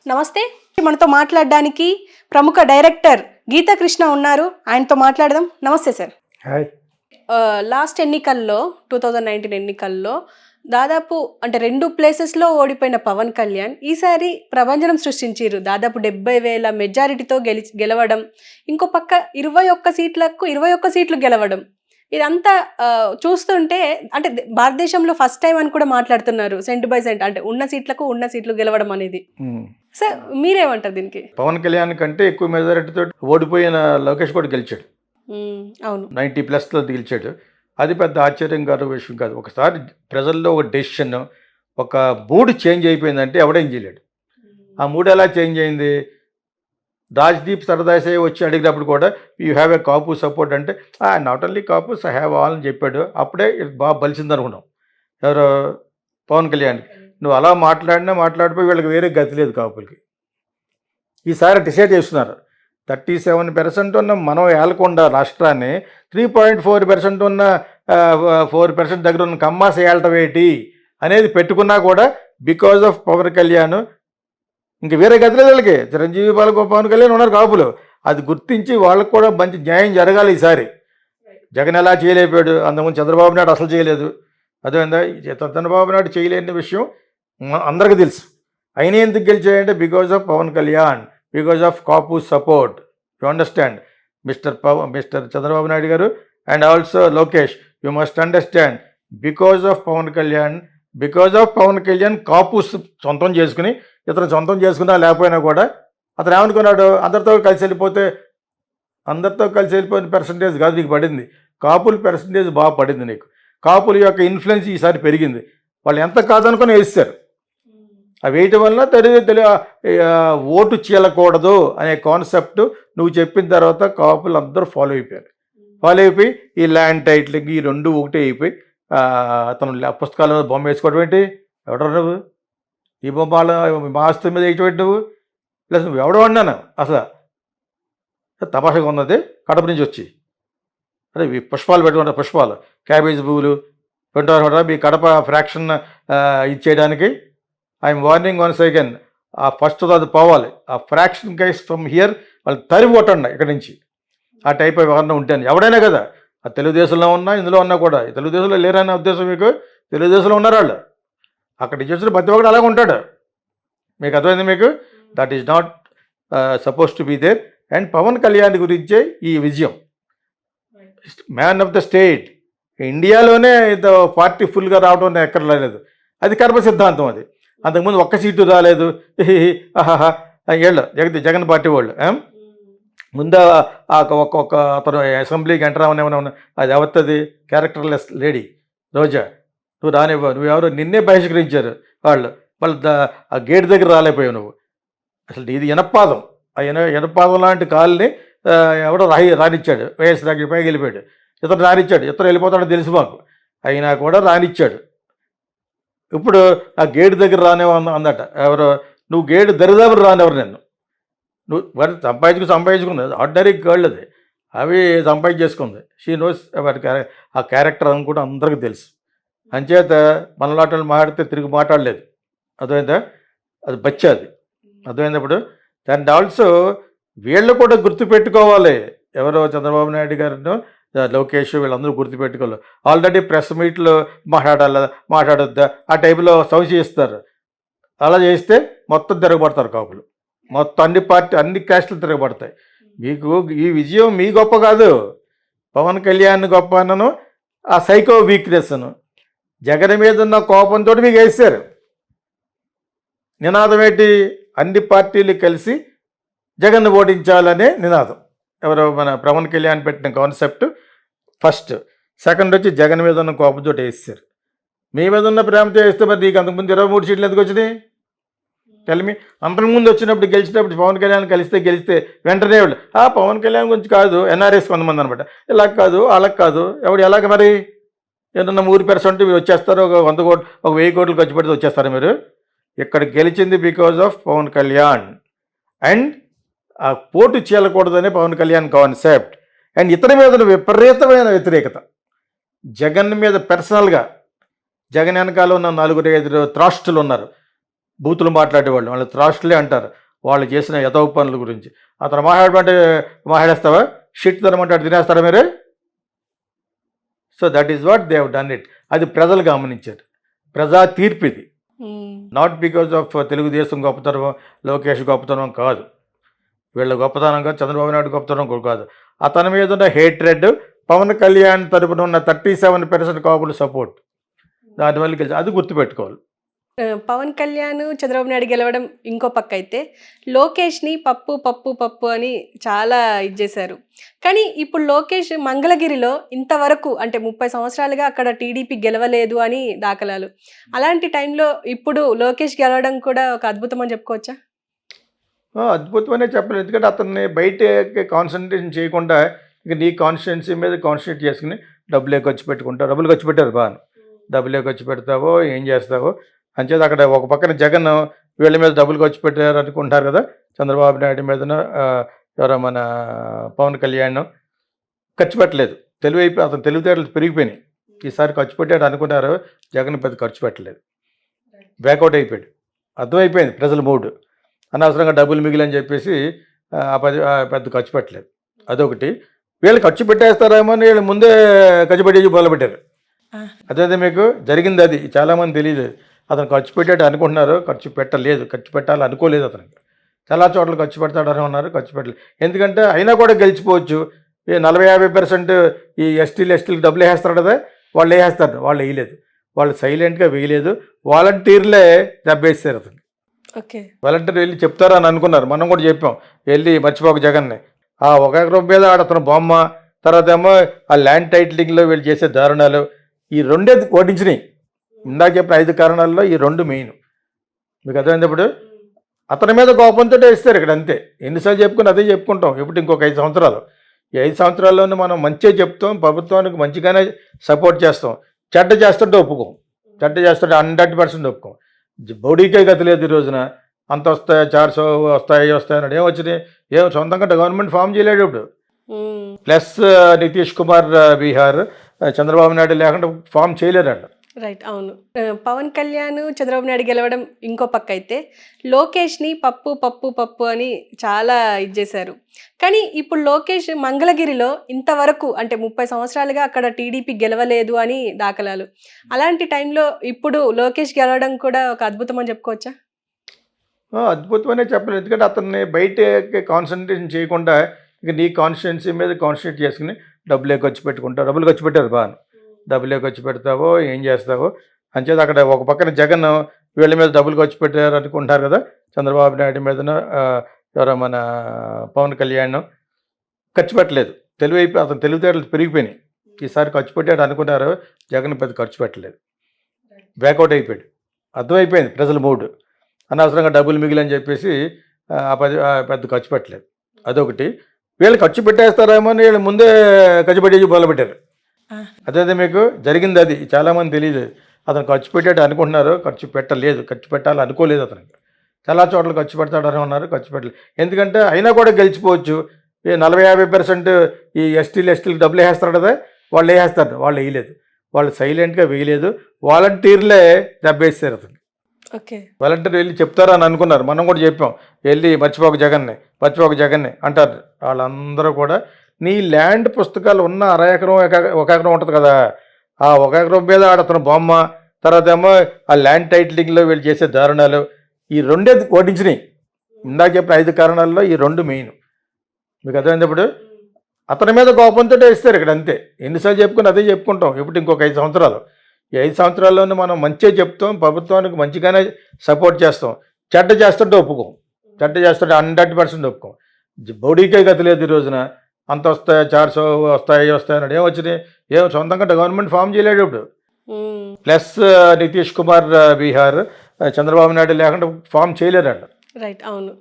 నమస్తే. మనతో మాట్లాడడానికి ప్రముఖ డైరెక్టర్ గీతా కృష్ణ ఉన్నారు. ఆయనతో మాట్లాడదాం. నమస్తే సార్. హాయ్. లాస్ట్ ఎన్నికల్లో 2019 ఎన్నికల్లో దాదాపు అంటే 2 ప్లేసెస్లో ఓడిపోయిన పవన్ కళ్యాణ్ ఈసారి ప్రభంజనం సృష్టించారు. దాదాపు 70,000 మెజారిటీతో గెలవడం, ఇంకో పక్క 21 సీట్లకు 21 సీట్లు గెలవడం. ఇదంతా చూస్తుంటే అంటే భారతదేశంలో ఫస్ట్ టైం అని కూడా మాట్లాడుతున్నారు. సెంట్ బై సెంట్ అంటే ఉన్న సీట్లు గెలవడం అనేది. సార్ మీరేమంటారు దీనికి? పవన్ కళ్యాణ్ కంటే ఎక్కువ మెజారిటీతో ఓడిపోయిన లోకేష్ కూడా గెలిచాడు. అవును, 90+లో గెలిచాడు. అది పెద్ద ఆశ్చర్యంకర విషయం కాదు. ఒకసారి ప్రజల్లో ఒక డెసిషన్, ఒక మూడ్ చేంజ్ అయిపోయిందంటే ఎవడేం చేయలేడు. ఆ మూడ్ ఎలా చేంజ్ అయింది? రాజ్దీప్ సరదాసే వచ్చి అడిగినప్పుడు కూడా you have a Kapu support అంటే not only Kapus I have all అని చెప్పాడు. అప్పుడే బాగా బలిసింది అనుకున్నాం. ఎవరు? పవన్ కళ్యాణ్. నువ్వు అలా మాట్లాడిపోయి వీళ్ళకి వేరే గతి లేదు కాపులకి. ఈసారి డిసైడ్ చేస్తున్నారు. 37% ఉన్న మనం ఏలకొండ రాష్ట్రాన్ని 3.4% ఉన్న 4% దగ్గర ఉన్న కమ్మాస ఏలటం ఏంటి అనేది పెట్టుకున్నా కూడా బికాజ్ ఆఫ్ పవన్ కళ్యాణ్ ఇంక వేరే గతి లేదు వీళ్ళకి. చిరంజీవి బాలకు పవన్ కళ్యాణ్ ఉన్నారు కాపులు. అది గుర్తించి వాళ్ళకు కూడా మంచి న్యాయం జరగాలి. ఈసారి జగన్ ఎలా చేయలేకపోయాడు, అంతకుముందు చంద్రబాబు నాయుడు అసలు చేయలేదు. అదేందా చంద్రబాబు నాయుడు చేయలేని విషయం అందరికీ తెలుసు. అయినా ఎందుకు గెలిచాయంటే because of Pawan Kalyan, because of Kapu support. You understand mister Chandrababu Naidu garu and also Lokesh, you must understand because of Pawan Kalyan Kapu సొంతం చేసుకుని ఇతను సొంతం చేసుకున్నా లేకపోయినా కూడా అతను ఏమనుకున్నాడు, అందరితో కలిసి వెళ్ళిపోయిన పర్సంటేజ్ కాదు నీకు పడింది, కాపుల పర్సంటేజ్ బాగా పడింది నీకు. కాపుల యొక్క ఇన్ఫ్లుయెన్స్ ఈసారి పెరిగింది. వాళ్ళు ఎంత కాదనుకొని వేస్తారు. అవి వేయటం వల్ల ఓటు చీలకూడదు అనే కాన్సెప్ట్ నువ్వు చెప్పిన తర్వాత కాపులు అందరూ ఫాలో అయిపోయి ఈ ల్యాండ్ టైటిలింగ్ ఈ రెండు ఒకటే అయిపోయి అతను పుస్తకాల బొమ్మ వేసుకోవడం ఏంటి? ఎవడో నువ్వు ఈ బొమ్మల మా ఆస్తి మీద వేయటం ఏంటి నువ్వు? ప్లస్ నువ్వు ఎవడో అన్నాను అసలు తమాషగా ఉన్నది. కడప నుంచి వచ్చి అదే పుష్పాలు పెట్టుకుంటారు, పుష్పాలు క్యాబేజ్ పువ్వులు పెట్టుకుంటారు మీ కడప ఫ్రాక్షన్ ఇచ్చేయడానికి. I'm warning once again. ఆ ఫస్ట్ అది పోవాలి. ఆ ఫ్రాక్షన్ గైస్ ఫ్రమ్ హియర్ వాళ్ళు తరిమి కొట్టండి ఇక్కడి నుంచి. ఆ టైప్ ఎవరన్నా ఉంటాను ఎవడైనా కదా, ఆ తెలుగుదేశంలో ఉన్నా ఇందులో ఉన్నా కూడా. తెలుగుదేశంలో లేరనే ఉద్దేశం మీకు? తెలుగుదేశంలో ఉన్నారు వాళ్ళు. అక్కడ చూసిన ప్రతి ఒక్కడు అలాగే ఉంటాడు. మీకు అర్థమైంది మీకు? That is not suppose to be there. And Pawan Kalyan గురించే ఈ విజయం. Man of the state. ఇండియాలోనే ఇంత పార్టీ ఫుల్గా రావడం ఎక్కడ లేదు. అది కర్మ సిద్ధాంతం. అది అంతకుముందు ఒక్క సీటు రాలేదు. జగన్ పార్టీ వాళ్ళు ముందు ఒక్కొక్క అతను అసెంబ్లీకి ఎంటర్ అవనేమన్నా అది ఎవరిది క్యారెక్టర్లెస్ లేడీ రోజా. నువ్వెవరు నిన్నే బహిష్కరించారు వాళ్ళు. ఆ గేట్ దగ్గర రాలేకపోయావు నువ్వు. అసలు ఇది ఎనపాదం. ఆ ఎనపాదం లాంటి కాళ్ళని ఎవడో రానిచ్చాడు. వైఎస్ పైకి వెళ్ళిపోయాడు. ఇతను రానిచ్చాడు. ఇతను వెళ్ళిపోతాడో తెలుసు మాకు. అయినా కూడా రానిచ్చాడు. ఇప్పుడు ఆ గేటు దగ్గర రానివ్వ అందట. ఎవరు? నువ్వు గేటు దరిదాపులు రానివ్వరు నిన్ను. నువ్వు వాటి సంపాదించుకున్నది ఆర్డినరీ గర్ల్ అది. అవి సంపాదించేసుకుంది. షీ నోస్ వాటి ఆ క్యారెక్టర్ అని కూడా అందరికీ తెలుసు. అంచేత మనలాటలు మాట్లాడితే తిరిగి మాట్లాడలేదు. అర్థమైందా? అది బచ్చాది. అర్థమైనప్పుడు అండ్ ఆల్సో వీళ్ళు కూడా గుర్తుపెట్టుకోవాలి. ఎవరో చంద్రబాబు నాయుడు గారిను లోకేష్ వీళ్ళందరూ గుర్తుపెట్టుకోవాలి. ఆల్రెడీ ప్రెస్ మీట్లో మాట్లాడొద్దా ఆ టైపులో సంశయిస్తారు. అలా చేస్తే మొత్తం తిరగబడతారు కాపులు. మొత్తం అన్ని క్యాస్టులు తిరగబడతాయి. మీకు ఈ విజయం మీ గొప్ప కాదు, పవన్ కళ్యాణ్ గొప్ప అన్నను ఆ సైకో వీక్నెస్ను. జగన్ మీద ఉన్న కోపంతో మీకు వేస్తారు. నినాదం ఏంటి? అన్ని పార్టీలు కలిసి జగన్ ఓడించాలనే నినాదం. ఎవరో మన పవన్ కళ్యాణ్ పెట్టిన కాన్సెప్ట్ ఫస్ట్. సెకండ్ వచ్చి జగన్ మీద ఉన్న కోపంతో వేస్తారు. మీ మీద ఉన్న ప్రేమతో వేస్తే మరి నీకు అంతకుముందు 23 సీట్లు ఎందుకు వచ్చినాయి? తెలిమి అంతకుముందు వచ్చినప్పుడు గెలిచినప్పుడు పవన్ కళ్యాణ్ గెలిస్తే వెంటనే వాళ్ళు పవన్ కళ్యాణ్ గురించి కాదు ఎన్ఆర్ఎస్ కొంతమంది అనమాట. ఇలా కాదు వాళ్ళకి కాదు ఎవడు ఎలాగ మరి ఏదన్నా 3% మీరు వచ్చేస్తారు. ఒక 100 కోట్లు 1000 కోట్లు ఖర్చు పెడితే వచ్చేస్తారు మీరు. ఇక్కడ గెలిచింది because of Pawan Kalyan. And ఆ పోటు చేయకూడదనే పవన్ కళ్యాణ్ కాన్సెప్ట్. అండ్ ఇతని మీద విపరీతమైన వ్యతిరేకత. జగన్ మీద పర్సనల్గా. జగన్ వెనకాల ఉన్న 4-5 త్రాస్టులు ఉన్నారు. బూతులు మాట్లాడేవాళ్ళు, వాళ్ళు త్రాష్ట్లే అంటారు వాళ్ళు చేసిన యథవ పనుల గురించి. అతను మాట్లాడమంటే మాట్లాడేస్తావా, షిట్ తినమంటే అటు తినేస్తారా మీరు? So that is what they have done it. అది ప్రజలు గమనించారు, ప్రజా తీర్పు ఇది. నాట్ బికాజ్ ఆఫ్ తెలుగుదేశం గొప్పతనం, లోకేష్ గొప్పతనం కాదు, వీళ్ళ గొప్పతనంగా చంద్రబాబు నాయుడు గొప్పతనం కూడా కాదు. అతని మీద ఉన్న హేట్రెడ్, పవన్ కళ్యాణ్ తరపున ఉన్న 37% కాపులు సపోర్ట్, దానివల్ల గెలిచి అది గుర్తుపెట్టుకోవాలి. పవన్ కళ్యాణ్ చంద్రబాబు నాయుడు గెలవడం ఇంకో పక్క అయితే, లోకేష్ని పప్పు పప్పు పప్పు అని చాలా ఇది చేశారు. కానీ ఇప్పుడు లోకేష్ మంగళగిరిలో ఇంతవరకు అంటే 30 సంవత్సరాలుగా అక్కడ టీడీపీ గెలవలేదు అని దాఖలాలు. అలాంటి టైంలో ఇప్పుడు లోకేష్ గెలవడం కూడా ఒక అద్భుతం అని చెప్పుకోవచ్చా? అద్భుతమనే చెప్పలేదు, ఎందుకంటే అతన్ని బయట కాన్సన్ట్రేషన్ చేయకుండా ఇక నీ కాన్స్టిట్యున్సీ మీద కాన్సన్ట్రేట్ చేసుకుని డబ్బులే ఖర్చు పెట్టుకుంటావు. డబ్బులు ఖర్చు పెట్టారు బాగా, డబ్బులే ఖర్చు పెడతావో ఏం చేస్తావో అంచేది. అక్కడ ఒక పక్కన జగన్ వీళ్ళ మీద డబ్బులు ఖర్చు పెట్టారు అనుకుంటారు కదా, చంద్రబాబు నాయుడు మీదన ఎవరో మన పవన్ కళ్యాణ్ ఖర్చు పెట్టలేదు. అతను తెలివితేటలు పెరిగిపోయినాయి, ఈసారి ఖర్చు పెట్టాడు అనుకున్నారు, జగన్ పెద్ద ఖర్చు పెట్టలేదు, బ్యాకౌట్ అయిపోయాడు. అర్థమైపోయింది ప్రజల మూడు, అనవసరంగా డబ్బులు మిగిలని చెప్పేసి పెద్ద ఖర్చు పెట్టలేదు. అదొకటి. వీళ్ళు ఖర్చు పెట్టేస్తారేమో అని వీళ్ళు ముందే ఖర్చు పెట్టేసి మొదలుపెట్టారు. అదే మీకు జరిగింది, అది చాలామంది తెలియదు. అతను ఖర్చు పెట్టాడు అనుకుంటున్నారు, ఖర్చు పెట్టలేదు, ఖర్చు పెట్టాలి అనుకోలేదు. అతనికి చాలా చోట్ల ఖర్చు పెడతాడని ఉన్నారు, ఖర్చు పెట్టలేదు. ఎందుకంటే అయినా కూడా గెలిచిపోవచ్చు. 40-50% ఈ ఎస్టీలకు డబ్బులు వేసేస్తారు కదా, వాళ్ళు వేసేస్తారు, వాళ్ళు వేయలేదు, వాళ్ళు సైలెంట్గా వేయలేదు, వాలంటీర్లే దెబ్బేస్తారు అతను. ఓకే, వాలంటీర్ వెళ్ళి చెప్తారా అని అనుకున్నారు, మనం కూడా చెప్పాం, వెళ్ళి మర్చిపోక జగన్ని. ఆ ఒక ఎకరం మీద అతను బొమ్మ, తర్వాత ఏమో ఆ ల్యాండ్ టైటిలింగ్లో వీళ్ళు చేసే దారుణాలు, ఈ రెండే ఓడించినాయి. ఇందాక చెప్పిన 5 కారణాల్లో ఈ 2 మెయిన్. మీకు అర్థమైనప్పుడు అతని మీద కోపంతో ఇస్తారు ఇక్కడ, అంతే. ఎన్నిసార్లు చెప్పుకుని అదే చెప్పుకుంటాం. ఇప్పుడు ఇంకొక 5 సంవత్సరాలు, ఈ 5 సంవత్సరాల్లోనే మనం మంచిగా చెప్తాం, ప్రభుత్వానికి మంచిగానే సపోర్ట్ చేస్తాం. చెడ్డ చేస్తుంటే ఒప్పుకోం, చెడ్డ చేస్తుంటే 100% ఒప్పుకోం. బౌడీకే గతి లేదు ఈ రోజున. అంత వస్తాయి, 400 వస్తాయి అన్నాడు, ఏం వచ్చినాయి? ఏం సొంతంగా గవర్నమెంట్ ఫామ్ చేయలేడు ఇప్పుడు. ప్లస్ నితీష్ కుమార్ బీహార్, చంద్రబాబు నాయుడు లేకుండా ఫామ్ చేయలేరంట. రైట్, అవును. పవన్ కళ్యాణ్ చంద్రబాబు నాయుడు గెలవడం ఇంకో పక్క అయితే, లోకేష్ని పప్పు పప్పు పప్పు అని చాలా ఇది చేశారు. కానీ ఇప్పుడు లోకేష్ మంగళగిరిలో ఇంతవరకు అంటే 30 సంవత్సరాలుగా అక్కడ టీడీపీ గెలవలేదు అని దాఖలాలు. అలాంటి టైంలో ఇప్పుడు లోకేష్ గెలవడం కూడా ఒక అద్భుతం అని చెప్పుకోవచ్చా? అద్భుతమనే చెప్పలేదు, ఎందుకంటే అతన్ని బయట కాన్సన్ట్రేషన్ చేయకుండా ఇక నీ కాన్స్టిట్యున్సీ మీద కాన్సన్ట్రేట్ చేసుకుని డబ్బులే ఖర్చు పెట్టుకుంటావు. డబ్బులు ఖర్చు పెట్టారు బాగా, డబ్బులే ఖర్చు పెడతావో ఏం చేస్తావో అంచేది. అక్కడ ఒక పక్కన జగన్ వీళ్ళ మీద డబ్బులు ఖర్చు పెట్టారు అనుకుంటారు కదా, చంద్రబాబు నాయుడు మీదన ఎవరో మన పవన్ కళ్యాణ్ ఖర్చు పెట్టలేదు. అతను తెలివితేటలు పెరిగిపోయినాయి, ఈసారి ఖర్చు పెట్టాడు అనుకున్నారు, జగన్ పెద్ద ఖర్చు పెట్టలేదు, బ్యాకౌట్ అయిపోయాడు. అర్థమైపోయింది ప్రజల మూడు, అనవసరంగా డబ్బులు మిగిలని చెప్పేసి పెద్ద ఖర్చు పెట్టలేదు. అదొకటి. వీళ్ళు ఖర్చు పెట్టేస్తారేమో అని వీళ్ళు ముందే ఖర్చు పెట్టేసి మొదలుపెట్టారు. అదే మీకు జరిగింది, అది చాలామంది తెలియదు. అతను ఖర్చు పెట్టాడు అనుకుంటున్నారు, ఖర్చు పెట్టలేదు, ఖర్చు పెట్టాలి అనుకోలేదు. అతనికి చాలా చోట్ల ఖర్చు పెడతాడని ఉన్నారు, ఖర్చు పెట్టలేదు. ఎందుకంటే అయినా కూడా గెలిచిపోవచ్చు. 40-50% ఈ ఎస్టీలకు డబ్బులు వేసేస్తారు కదా, వాళ్ళు వేసేస్తారు, వాళ్ళు వేయలేదు, వాళ్ళు సైలెంట్గా వేయలేదు, వాలంటీర్లే దెబ్బేస్తారు అతను. ఓకే, వాలంటీర్ వెళ్ళి చెప్తారా అని అనుకున్నారు, మనం కూడా చెప్పాం, వెళ్ళి మర్చిపోక జగన్ని అంటారు. వాళ్ళందరూ కూడా నీ ల్యాండ్ పుస్తకాలు ఉన్న 1/2 ఎకరం 1 ఎకరం ఉంటుంది కదా, ఆ 1 ఎకరం మీద అతను బొమ్మ, తర్వాత ఏమో ఆ ల్యాండ్ టైటిలింగ్లో వీళ్ళు చేసే దారుణాలు, ఈ రెండే ఓడించినాయి. ఇందాక చెప్పిన 5 కారణాల్లో ఈ 2 మెయిన్. మీకు అర్థమైనప్పుడు అతని మీద కోపంతో ఇస్తారు ఇక్కడ, అంతే. ఎన్నిసార్లు చెప్పుకుని అదే చెప్పుకుంటాం. ఇప్పుడు ఇంకొక 5 సంవత్సరాలు, ఈ 5 సంవత్సరాల్లోనే మనం మంచిగా చెప్తాం, ప్రభుత్వానికి మంచిగానే సపోర్ట్ చేస్తాం. చెడ్డ చేస్తుంటే ఒప్పుకోం, చెడ్డ చేస్తుంటే 100% ఒప్పుకోం. బౌడీకే గతి లేదు ఈ రోజున. అంత వస్తాయి, 400 వస్తాయి అన్నాడు, ఏం వచ్చినాయి? ఏం సొంతంగా గవర్నమెంట్ ఫామ్ చేయలేడు ఇప్పుడు. ప్లస్ నితీష్ కుమార్ బీహార్, చంద్రబాబు నాయుడు లేకుండా ఫామ్ చేయలేరంట. రైట్, అవును.